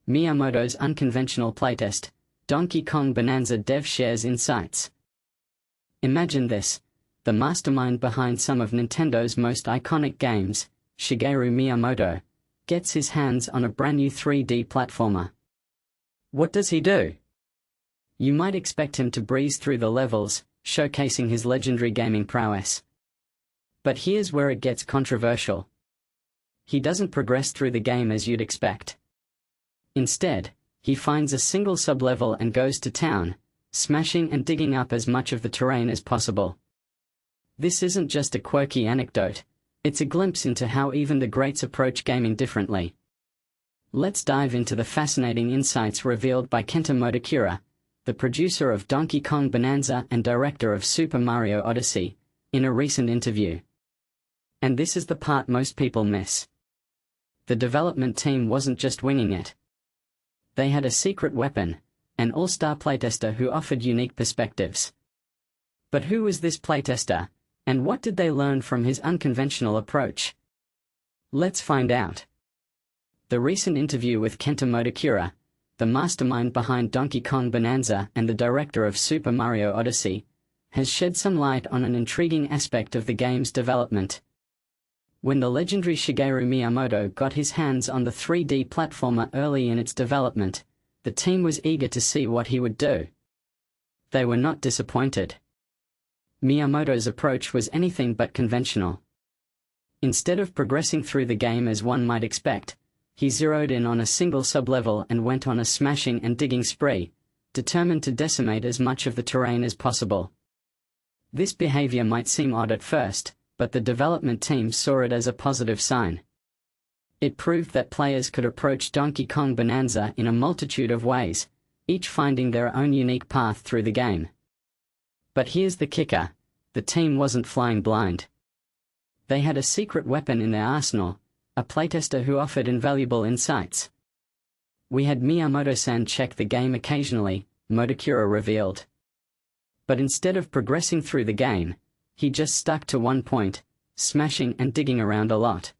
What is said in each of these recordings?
Miyamoto's Unconventional Playtest, Donkey Kong Bananza dev shares insights. Imagine this: the mastermind behind some of Nintendo's most iconic games, Shigeru Miyamoto, gets his hands on a brand new 3D platformer. What does he do? You might expect him to breeze through the levels, showcasing his legendary gaming prowess. But here's where it gets controversial. He doesn't progress through the game as you'd expect. Instead, he finds a single sub-level and goes to town, smashing and digging up as much of the terrain as possible. This isn't just a quirky anecdote, it's a glimpse into how even the greats approach gaming differently. Let's dive into the fascinating insights revealed by Kenta Motokura, the producer of Donkey Kong Bananza and director of Super Mario Odyssey, in a recent interview. And this is the part most people miss. The development team wasn't just winging it. They had a secret weapon, an all-star playtester who offered unique perspectives. But who was this playtester, and what did they learn from his unconventional approach? Let's find out. The recent interview with Kenta Motokura, the mastermind behind Donkey Kong Bananza and the director of Super Mario Odyssey, has shed some light on an intriguing aspect of the game's development. When the legendary Shigeru Miyamoto got his hands on the 3D platformer early in its development, the team was eager to see what he would do. They were not disappointed. Miyamoto's approach was anything but conventional. Instead of progressing through the game as one might expect, he zeroed in on a single sub-level and went on a smashing and digging spree, determined to decimate as much of the terrain as possible. This behavior might seem odd at first, but the development team saw it as a positive sign. It proved that players could approach Donkey Kong Bananza in a multitude of ways, each finding their own unique path through the game. But here's the kicker: the team wasn't flying blind. They had a secret weapon in their arsenal, a playtester who offered invaluable insights. "We had Miyamoto-san check the game occasionally," Motokura revealed. But instead of progressing through the game, he just stuck to one point, smashing and digging around a lot.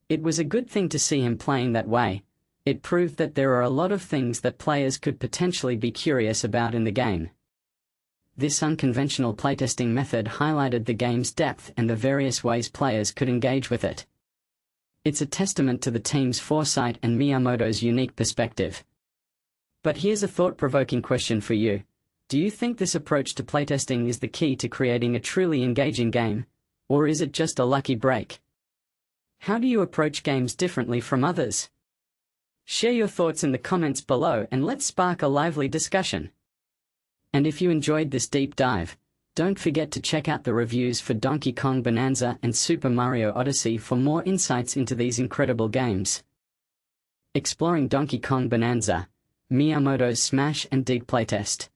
It was a good thing to see him playing that way. It proved that there are a lot of things that players could potentially be curious about in the game. This unconventional playtesting method highlighted the game's depth and the various ways players could engage with it. It's a testament to the team's foresight and Miyamoto's unique perspective. But here's a thought-provoking question for you. Do you think this approach to playtesting is the key to creating a truly engaging game, or is it just a lucky break? How do you approach games differently from others? Share your thoughts in the comments below and let's spark a lively discussion. And if you enjoyed this deep dive, don't forget to check out the reviews for Donkey Kong Bananza and Super Mario Odyssey for more insights into these incredible games. Exploring Donkey Kong Bananza, Miyamoto's Smash and Dig playtest.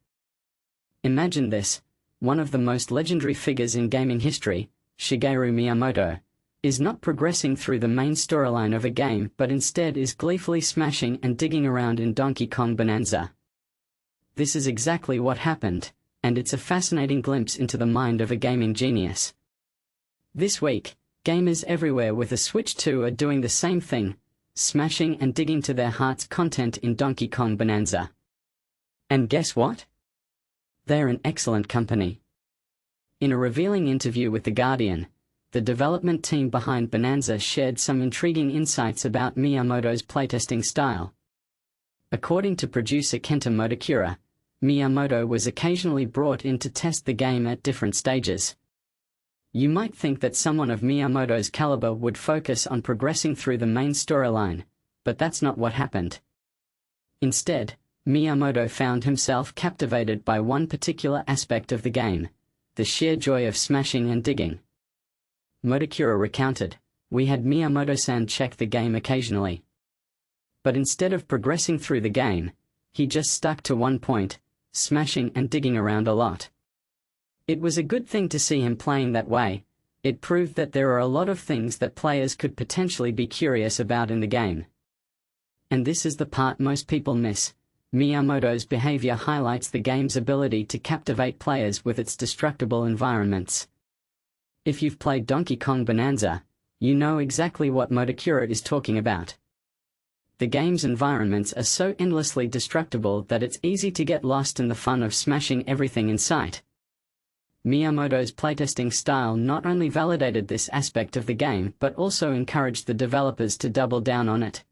Imagine this: one of the most legendary figures in gaming history, Shigeru Miyamoto, is not progressing through the main storyline of a game but instead is gleefully smashing and digging around in Donkey Kong Bananza. This is exactly what happened, and it's a fascinating glimpse into the mind of a gaming genius. This week, gamers everywhere with a Switch 2 are doing the same thing, smashing and digging to their heart's content in Donkey Kong Bananza. And guess what? They're in excellent company. In a revealing interview with The Guardian, the development team behind Bananza shared some intriguing insights about Miyamoto's playtesting style. According to producer Kenta Motokura, Miyamoto was occasionally brought in to test the game at different stages. You might think that someone of Miyamoto's caliber would focus on progressing through the main storyline, but that's not what happened. Instead, Miyamoto found himself captivated by one particular aspect of the game: the sheer joy of smashing and digging. Motokura recounted, "We had Miyamoto-san check the game occasionally. But instead of progressing through the game, he just stuck to one point, smashing and digging around a lot. It was a good thing to see him playing that way. It proved that there are a lot of things that players could potentially be curious about in the game." And this is the part most people miss. Miyamoto's behavior highlights the game's ability to captivate players with its destructible environments. If you've played Donkey Kong Bananza, you know exactly what Motokura is talking about. The game's environments are so endlessly destructible that it's easy to get lost in the fun of smashing everything in sight. Miyamoto's playtesting style not only validated this aspect of the game but also encouraged the developers to double down on it.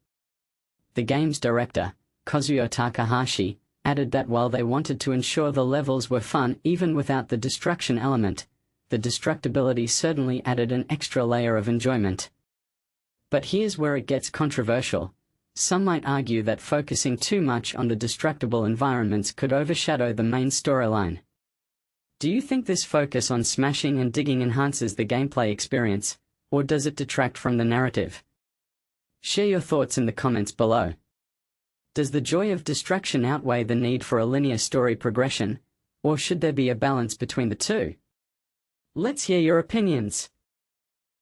The game's director, Kazuyo Takahashi, added that while they wanted to ensure the levels were fun even without the destruction element, the destructibility certainly added an extra layer of enjoyment. But here's where it gets controversial. Some might argue that focusing too much on the destructible environments could overshadow the main storyline. Do you think this focus on smashing and digging enhances the gameplay experience, or does it detract from the narrative? Share your thoughts in the comments below. Does the joy of destruction outweigh the need for a linear story progression, or should there be a balance between the two? Let's hear your opinions.